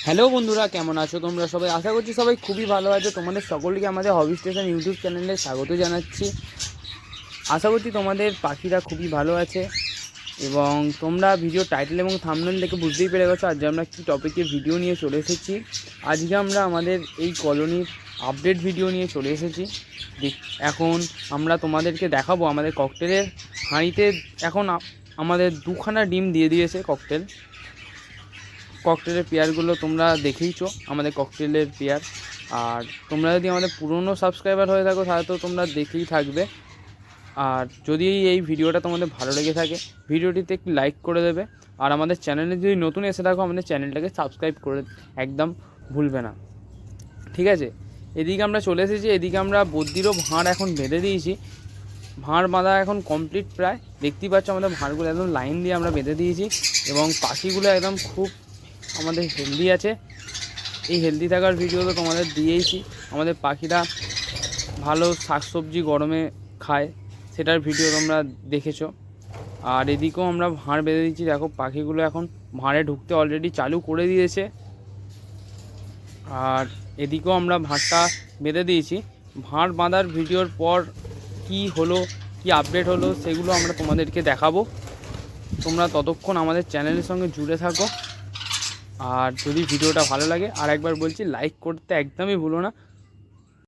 Hello বন্ধুরা, কেমন আছো তোমরা সবাই? আশা করছি সবাই খুবই ভালো আছো। তোমাদের সকলকে আমাদের হবি স্টেশন ইউটিউব চ্যানেলে স্বাগত জানাচ্ছি। আশা করছি তোমাদের পাখিরা খুবই ভালো আছে এবং তোমরা ভিডিও টাইটেল এবং থাম্বনেল দেখে বুঝতেই পেরে গেছো আজ আমরা কী টপিকে ভিডিও নিয়ে চলে এসেছি। আজকে আমরা আমাদের এই কলোনির আপডেট ভিডিও নিয়ে চলে এসেছি। এখন আমরা তোমাদেরকে দেখাবো আমাদের ককটেলের হাঁড়িতে এখন আমাদের দুখানা ডিম দিয়ে দিয়েছে ককটেলের পেয়ারগুলো তোমরা দেখেইছো, আমাদের ককটেলের পেয়ার। আর তোমরা যদি আমাদের পুরনো সাবস্ক্রাইবার হয়ে থাকো তাহলে তো তোমরা দেখেই থাকবে। আর যদি এই ভিডিওটা তোমাদের ভালো লেগে থাকে ভিডিওটিতে একটু লাইক করে দেবে। আর আমাদের চ্যানেলে যদি নতুন এসে থাকো আমাদের চ্যানেলটাকে সাবস্ক্রাইব করে একদম ভুলবে না, ঠিক আছে? এদিকে আমরা চলে এসেছি, এদিকে আমরা বদ্যিরও ভাঁড় এখন বেঁধে দিয়েছি। ভাঁড় বাঁধা এখন কমপ্লিট প্রায়। দেখতেই পাচ্ছ আমাদের ভাঁড়গুলো একদম লাইন দিয়ে আমরা বেঁধে দিয়েছি এবং পাখিগুলো একদম খুব আমাদের হেলদি আছে। এই হেলদি থাকার ভিডিও তো তোমাদের দিয়েইছি। আমাদের পাখিরা ভালো শাকসবজি গরমে খায়, সেটার ভিডিও তোমরা দেখেছো। আর এদিকেও আমরা ভাঁড় বেঁধে দিচ্ছি। দেখো পাখিগুলো এখন ভাঁড়ে ঢুকতে অলরেডি চালু করে দিয়েছে। আর এদিকেও আমরা ভাঁড়টা বেঁধে দিয়েছি। ভাঁড় বাঁধার ভিডিওর পর কি হলো, কি আপডেট হলো, সেগুলো আমরা তোমাদেরকে দেখাবো। তোমরা ততক্ষণ আমাদের চ্যানেলের সঙ্গে জুড়ে থাকো। আর যদি ভিডিওটা ভালো লাগে আর একবার বলছি লাইক করতে একদমই ভুলো না,